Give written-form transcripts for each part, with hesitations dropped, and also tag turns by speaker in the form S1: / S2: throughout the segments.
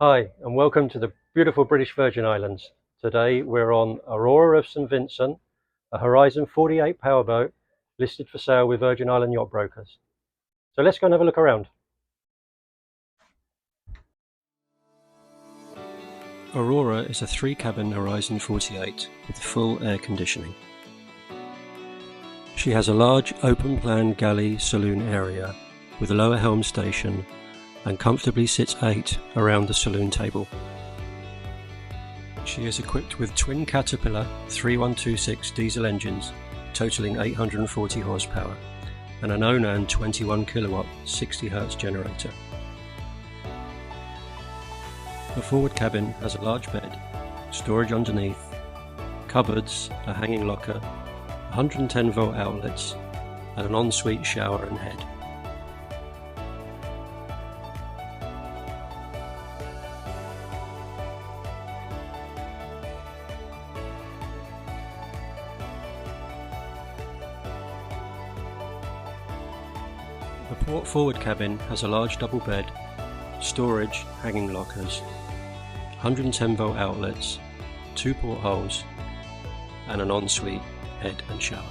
S1: Hi, and welcome to the beautiful British Virgin Islands. Today we're on Aurora of St Vincent, a Horizon 48 powerboat listed for sale with Virgin Island Yacht Brokers. So let's go and have a look around. Aurora is a 3-cabin Horizon 48 with full air conditioning. She has a large open-plan galley saloon area with a lower helm station and comfortably sits 8 around the saloon table. She is equipped with twin Caterpillar 3126 diesel engines totaling 840 horsepower and an Onan 21 kilowatt 60 Hz generator. The forward cabin has a large bed, storage underneath, cupboards, a hanging locker, 110 volt outlets and an ensuite shower and head. The port forward cabin has a large double bed, storage, hanging lockers, 110 volt outlets, 2 portholes and an ensuite head and shower.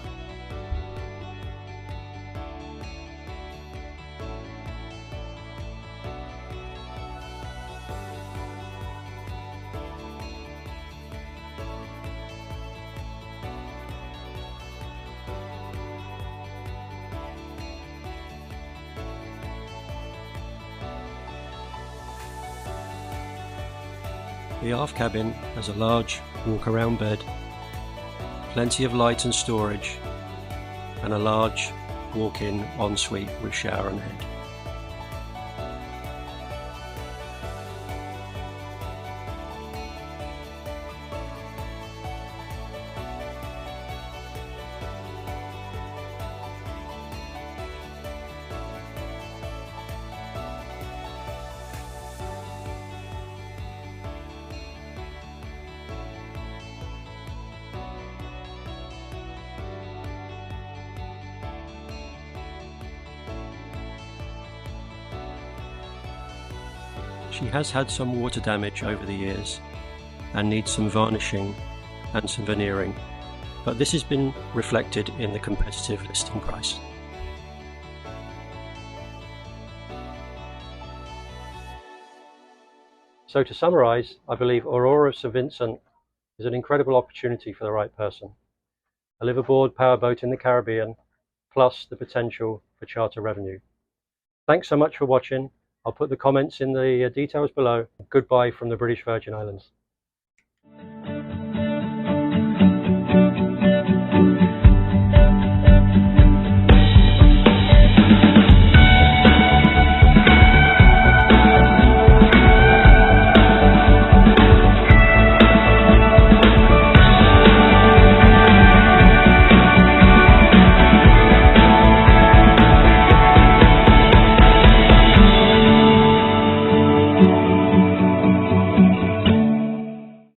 S1: The aft cabin has a large walk-around bed, plenty of light and storage, and a large walk-in ensuite with shower and head. She has had some water damage over the years and needs some varnishing and some veneering, but this has been reflected in the competitive listing price. So to summarise, I believe Aurora of St Vincent is an incredible opportunity for the right person. A live-aboard powerboat in the Caribbean, plus the potential for charter revenue. Thanks so much for watching. I'll put the comments in the details below. Goodbye from the British Virgin Islands.